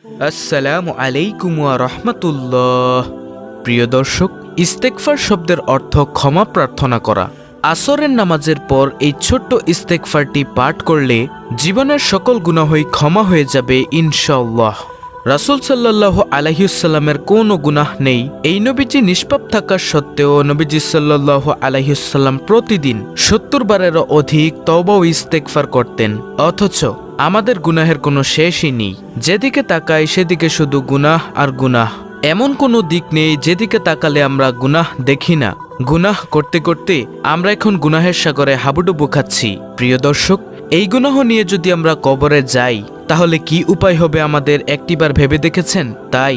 আসসালামু আলাইকুম ওয়া রাহমাতুল্লাহ। প্রিয় দর্শক, ইস্তেগফার শব্দের অর্থ ক্ষমা প্রার্থনা করা। আসরের নামাজের পর এই ছোট্ট ইস্তেগফারটি পাঠ করলে জীবনের সকল গুনাহই ক্ষমা হয়ে যাবে ইনশাআল্লাহ। রাসূল সাল্লাল্লাহু আলাইহি ওয়াসাল্লামের কোনো গুনাহ নেই। এই নবীজি নিষ্পাপ থাকা সত্ত্বেও নবীজি সাল্লাল্লাহু আলাইহি ওয়াসাল্লাম প্রতিদিন ৭০ বারেরও অধিক তওবা ও ইস্তেগফার করতেন। অথচ আমাদের গুনাহের কোনো শেষই নেই। যেদিকে তাকাই সেদিকে শুধু গুনাহ আর গুনাহ। এমন কোনো দিক নেই যেদিকে তাকালে আমরা গুনাহ দেখি না। গুনাহ করতে করতে আমরা এখন গুনাহের সাগরে হাবুডুবু খাচ্ছি। প্রিয় দর্শক, এই গুনাহ নিয়ে যদি আমরা কবরে যাই তাহলে কি উপায় হবে আমাদের একটিবার ভেবে দেখেছেন? তাই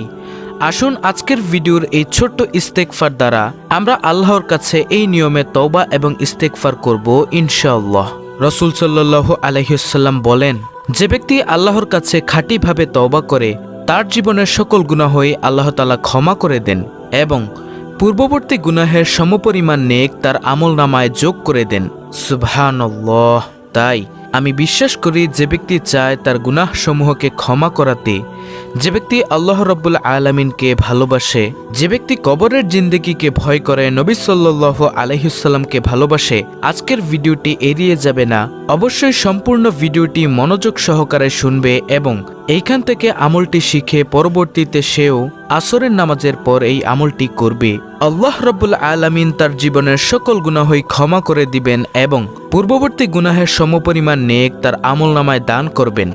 আসুন আজকের ভিডিওর এই ছোট্ট ইস্তেগফার দ্বারা আমরা আল্লাহর কাছে এই নিয়মে তওবা এবং ইস্তেগফার করব ইনশাআল্লাহ। রাসূল সাল্লাল্লাহু আলাইহি ওয়াসাল্লাম বলেন, যে ব্যক্তি আল্লাহর কাছে খাঁটিভাবে তওবা করে তার জীবনের সকল গুনাহই আল্লাহ তাআলা ক্ষমা করে দেন এবং পূর্ববর্তী গুনাহের সমপরিমাণ নেক তার আমলনামায় যোগ করে দেন। সুবহানাল্লাহ। তাই আমি বিশ্বাস করি যে ব্যক্তি চায় তার গুনাহ সমূহকে ক্ষমা করাতে, যে ব্যক্তি আল্লাহ রাব্বুল আলামিনকে ভালোবাসে, যে ব্যক্তি কবরের জিন্দেগিকে ভয় করে, নবী সাল্লাল্লাহু আলাইহি ওয়াসাল্লামকে ভালোবাসে, আজকের ভিডিওটি এড়িয়ে যাবে না। অবশ্যই সম্পূর্ণ ভিডিওটি মনোযোগ সহকারে শুনবে এবং এইখান থেকে আমলটি শিখে পরবর্তীতে সেও আসরের নামাজের পর এই আমলটি করবে। আল্লাহ রাব্বুল আলামিন তার জীবনের সকল গুনাহই ক্ষমা করে দিবেন এবং পূর্ববর্তী গুনাহের সমপরিমাণ নেক তার আমলনামায় দান করবেন।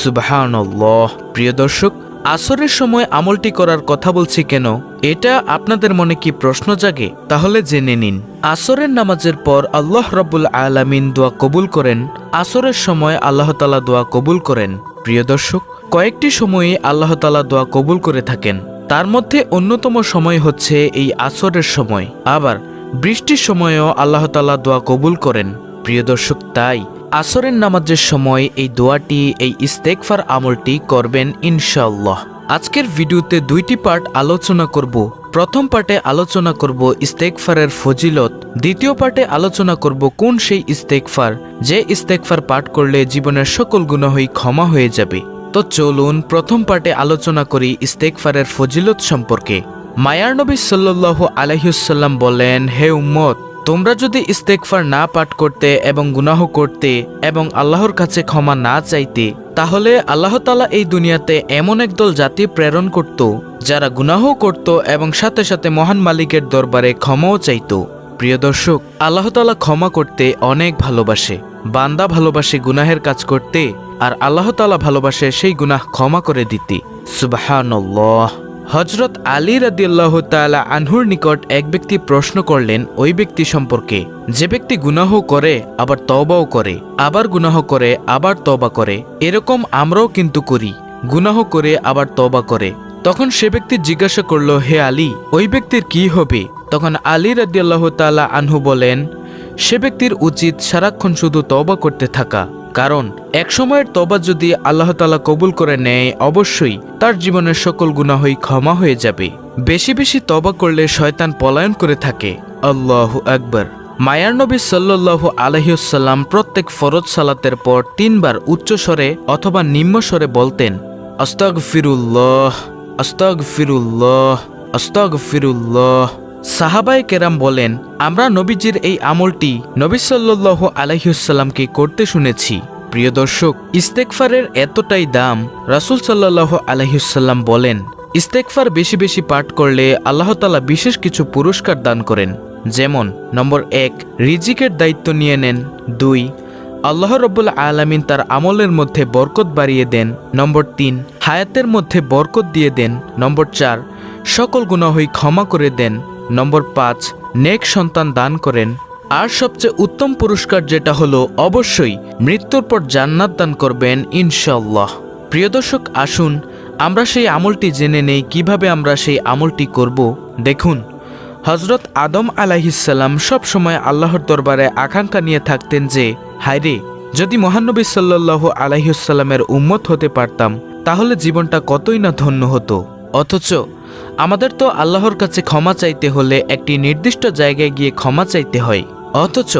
সুবহানাল্লাহ। প্রিয় দর্শক, আসরের সময় আমলটি করার কথা বলছি কেন? এটা আপনাদের মনে কি প্রশ্ন জাগে? তাহলে জেনে নিন। আসরের নামাজের পর আল্লাহ রাব্বুল আলামিন দোয়া কবুল করেন। আসরের সময় আল্লাহ তাআলা দোয়া কবুল করেন। প্রিয় দর্শক, কয়েকটি সময়ে আল্লাহ তাআলা দোয়া কবুল করে থাকেন। তার মধ্যে অন্যতম সময় হচ্ছে এই আসরের সময়। আবার বৃষ্টির সময়ও আল্লাহ তাআলা দোয়া কবুল করেন। প্রিয় দর্শক, তাই আসরের নামাজের সময় এই দোয়াটি, এই ইস্তেগফার আমলটি করবেন ইনশাআল্লাহ। আজকের ভিডিওতে দুইটি পার্ট আলোচনা করব। প্রথম পার্টে আলোচনা করব ইস্তেগফারের ফজিলত, দ্বিতীয় পার্টে আলোচনা করব কোন সেই ইস্তেগফার যে ইস্তেগফার পাঠ করলে জীবনের সকল গুনাহই ক্ষমা হয়ে যাবে। তো চলুন প্রথম পার্টে আলোচনা করি ইস্তেগফারের ফজিলত সম্পর্কে। মায়ার নবী সাল্লাল্লাহু আলাইহি ওয়াসাল্লাম বলেন, হে উম্মত, তোমরা যদি ইস্তেগফার না পাঠ করতে এবং গুনাহ করতে এবং আল্লাহর কাছে ক্ষমা না চাইতে, তাহলে আল্লাহ তাআলা এই দুনিয়াতে এমন একদল জাতি প্রেরণ করত যারা গুনাহ করত এবং সাথে সাথে মহান মালিকের দরবারে ক্ষমাও চাইত। প্রিয় দর্শক, আল্লাহ তাআলা ক্ষমা করতে অনেক ভালোবাসে। বান্দা ভালোবাসে গুনাহের কাজ করতে আর আল্লাহ তাআলা ভালোবাসে সেই গুনাহ ক্ষমা করে দিতে। সুবহানাল্লাহ। হযরত আলী রাদিয়াল্লাহু তাআলা আনহুর নিকট এক ব্যক্তি প্রশ্ন করলেন ওই ব্যক্তি সম্পর্কে যে ব্যক্তি গুনাহ করে আবার তওবাও করে, আবার গুনাহ করে আবার তওবা করে। এরকম আমরাও কিন্তু করি, গুনাহ করে আবার তওবা করে। তখন সে ব্যক্তি জিজ্ঞাসা করল, হে আলী, ওই ব্যক্তির কি হবে? তখন আলী রাদিয়াল্লাহু তাআলা আনহু বলেন, সে ব্যক্তির উচিত সারাক্ষণ শুধু তওবা করতে থাকা, কারণ এক সময়ের তওবা যদি আল্লাহ তাআলা কবুল করে নেয় অবশ্যই তার জীবনের সকল গুনাহই ক্ষমা হয়ে যাবে। বেশি বেশি তওবা করলে শয়তান পলায়ন করে থাকে। আল্লাহু আকবার। মায়ার নবী সাল্লাল্লাহু আলাইহি ওয়াসাল্লাম প্রত্যেক ফরজ সালাতের পর ৩ বার উচ্চ স্বরে অথবা নিম্ন স্বরে বলতেন, আস্তাগফিরুল্লাহ, আস্তাগফিরুল্লাহ, আস্তাগফিরুল্লাহ। সাহাবায়ে কেরাম বলেন, আমরা নবীজির এই আমলটি নবী সাল্লাল্লাহু আলাইহি ওয়াসাল্লামকে করতে শুনেছি। প্রিয় দর্শক, ইস্তেগফারের এতটাই দাম, রাসূল সাল্লাল্লাহু আলাইহি ওয়াসাল্লাম বলেন, ইস্তেগফার বেশি বেশি পাঠ করলে আল্লাহ তাআলা বিশেষ কিছু পুরস্কার দান করেন। যেমন নম্বর ১, রিজিকের দায়িত্ব নিয়ে নেন। ২, আল্লাহ রাব্বুল আলামিন তার আমলের মধ্যে বরকত বাড়িয়ে দেন। নম্বর ৩, হায়াতের মধ্যে বরকত দিয়ে দেন। নম্বর ৪, সকল গুনাহই ক্ষমা করে দেন। নম্বর ৫, নেক সন্তান দান করেন। আর সবচেয়ে উত্তম পুরস্কার যেটা হলো অবশ্যই মৃত্যুর পর জান্নাত দান করবেন ইনশাআল্লাহ। প্রিয় দর্শক, আসুন আমরা সেই আমলটি জেনে নেই কিভাবে আমরা সেই আমলটি করব। দেখুন, হযরত আদম আলাইহিস সালাম সব সময় আল্লাহর দরবারে আকাঙ্ক্ষা নিয়ে থাকতেন যে, হায়রে, যদি মহানবী সাল্লাল্লাহু আলাইহি ওয়াসাল্লামের উম্মত হতে পারতাম তাহলে জীবনটা কতই না ধন্য হতো। অথচ আমাদের তো আল্লাহর কাছে ক্ষমা চাইতে হলে একটি নির্দিষ্ট জায়গায় গিয়ে ক্ষমা চাইতে হয়। অথচ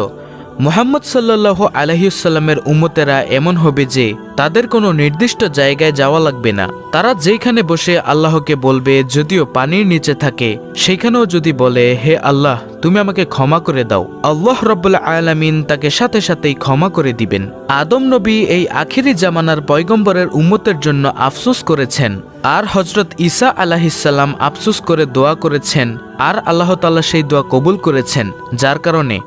মুহাম্মদ সাল্লাল্লাহু আলাইহি ওয়াসাল্লামের উম্মতেরা এমন হবে যে তাদের কোনো নির্দিষ্ট জায়গায় যাওয়া লাগবে না। তারা যেখানে বসে আল্লাহকে বলবে, যদিও পানির নিচে থাকে সেখানেও যদি বলে, হে আল্লাহ তুমি আমাকে ক্ষমা করে দাও, আল্লাহ রাব্বুল আলামিন তাকে সাথে সাথেই ক্ষমা করে দিবেন। আদম নবী এই আখিরি জামানার পয়গম্বরের উম্মতের জন্য আফসোস করেছেন, আর হযরত ঈসা আলাইহিসসালাম আফসোস করে দোয়া করেছেন, আর আল্লাহ তাআলা সেই দোয়া কবুল করেছেন, যার কারণে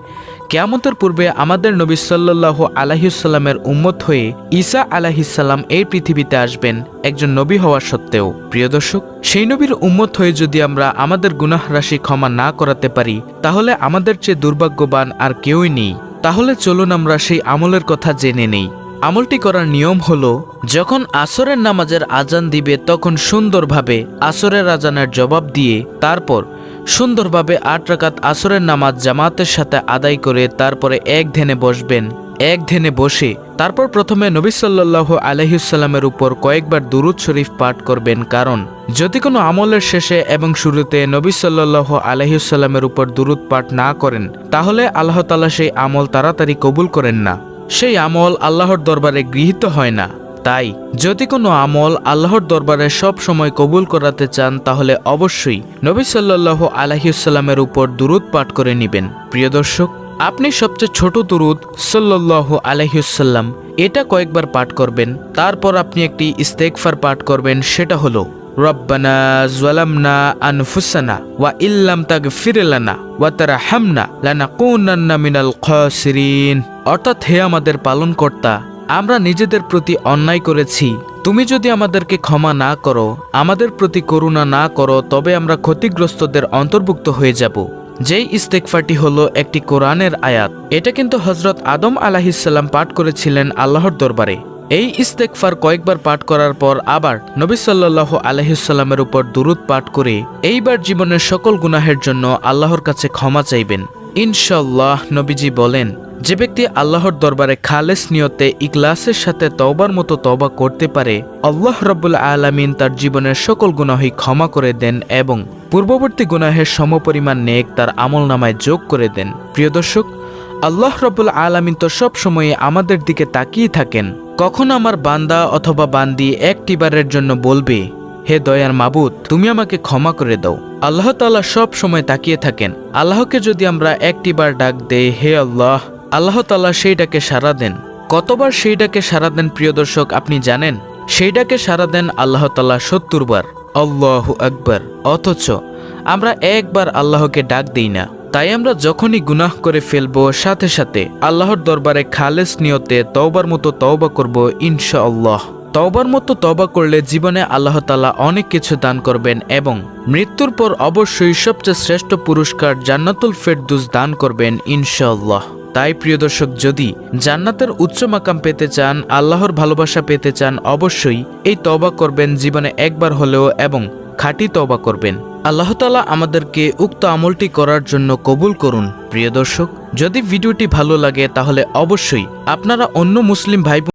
কিয়ামতের পূর্বে আমাদের নবী সাল্লাল্লাহু আলাইহি ওয়াসাল্লামের উম্মত হয়ে ঈসা আলাইহিসসালাম এই পৃথিবীতে আসবেন একজন নবী হওয়া সত্ত্বেও। প্রিয় দর্শক, সেই নবীর উম্মত হয়ে যদি আমরা আমাদের গুনাহ রাশি ক্ষমা না করাতে পারি, তাহলে আমাদের চেয়ে দুর্ভাগ্যবান আর কেউই নেই। তাহলে চলুন আমরা সেই আমলের কথা জেনে নেই। আমলটি করার নিয়ম হলো, যখন আসরের নামাজের আজান দিবে তখন সুন্দরভাবে আসরের আজানের জবাব দিয়ে তারপর সুন্দরভাবে 8 রাকাত আসরের নামাজ জামাতের সাথে আদায় করে তারপরে এক ধ্যানে বসবেন। এক ধ্যানে বসে তারপর প্রথমে নবী সাল্লাল্লাহু আলাইহি ওয়াসাল্লামের উপর কয়েকবার দুরূদ শরীফ পাঠ করবেন, কারণ যদি কোনো আমলের শেষে এবং শুরুতে নবী সাল্লাল্লাহু আলাইহি ওয়াসাল্লামের উপর দুরূদ পাঠ না করেন, তাহলে আল্লাহ তাআলা সেই আমল তাড়াতাড়ি কবুল করেন না, সেই আমল আল্লাহর দরবারে গৃহীত হয় না। তাই যদি কোনো আমল আল্লাহর দরবারে সব সময় কবুল করাতে চান, তাহলে অবশ্যই নবী সাল্লাল্লাহু আলাইহি ওয়াসাল্লামের উপর দুরূদ পাঠ করে নেবেন। প্রিয় দর্শক, আপনি সবচেয়ে ছোট দুরূদ সাল্লাল্লাহু আলাইহি ওয়াসাল্লাম এটা কয়েকবার পাঠ করবেন। তারপর আপনি একটি ইস্তেগফার পাঠ করবেন, সেটা হলো রব্বানা যালামনা আনফুসানা ওয়া ইল্লাম তাগফির লানা ওয়া তারহামনা লানাকুনান্না মিনাল খাসিরিন। অর্থাৎ, হে আমাদের পালনকর্তা, আমরা নিজেদের প্রতি অন্যায় করেছি, তুমি যদি আমাদেরকে ক্ষমা না করো, আমাদের প্রতি করুণা না করো, তবে আমরা ক্ষতিগ্রস্তদের অন্তর্ভুক্ত হয়ে যাব। যেই ইস্তেগফারটি হলো একটি কোরআনের আয়াত। এটা কিন্তু হযরত আদম আলাইহিসসালাম পাঠ করেছিলেন আল্লাহর দরবারে। এই ইস্তেগফার কয়েকবার পাঠ করার পর আবার নবী সাল্লাল্লাহু আলাইহি ওয়াসাল্লামের উপর দুরূদ পাঠ করে এইবার জীবনের সকল গুনাহের জন্য আল্লাহর কাছে ক্ষমা চাইবেন। ইনশাআল্লাহ নবীজি বলেন, যে ব্যক্তি আল্লাহর দরবারে খালেস নিয়তে ইখলাসের সাথে তওবার মতো তওবা করতে পারে, আল্লাহ রাব্বুল আলামিন তার জীবনের সকল গুনাহই ক্ষমা করে দেন এবং পূর্ববর্তী গুনাহের সমপরিমাণ নেক তার আমলনামায় যোগ করে দেন। প্রিয় দর্শক, আল্লাহ রাব্বুল আলামিন তো সব সময় আমাদের দিকে তাকিয়ে থাকেন। কখন আমার বান্দা অথবা বান্দি একটিবারের জন্য বলবে, হে দয়ার মাবুদ তুমি আমাকে ক্ষমা করে দাও, আল্লাহ তাআলা সব সময় তাকিয়ে থাকেন। আল্লাহকে যদি আমরা একটিবার ডাক দেই, হে আল্লাহ, আল্লাহ তাআলা সেই ডাকে সাড়া দেন। কতবার সেই ডাকে সাড়া দেন প্রিয় দর্শক আপনি জানেন? সেই ডাকে সাড়া দেন আল্লাহ তাআলা 70 বার। আল্লাহু আকবার। অথচ আমরা একবার আল্লাহকে ডাক দিই না। তাই আমরা যখনই গুনাহ করে ফেলবো, সাথে সাথে আল্লাহর দরবারে খালেস নিয়তে তওবার মতো তওবা করব ইনশাআল্লাহ। তওবার মতো তওবা করলে জীবনে আল্লাহ তাআলা অনেক কিছু দান করবেন এবং মৃত্যুর পর অবশ্যই সবচেয়ে শ্রেষ্ঠ পুরস্কার জান্নাতুল ফেরদৌস দান করবেন ইনশাআল্লাহ। তাই প্রিয় দর্শক, যদি জান্নাতের উচ্চ মাকাম পেতে চান, আল্লাহর ভালোবাসা পেতে চান, অবশ্যই এই তওবা করবেন জীবনে একবার হলেও এবং খাঁটি তওবা করবেন। আল্লাহ তাআলা আমাদেরকে উক্ত আমলটি করার জন্য কবুল করুন। প্রিয় দর্শক, যদি ভিডিওটি ভালো লাগে তাহলে অবশ্যই আপনারা অন্য মুসলিম ভাই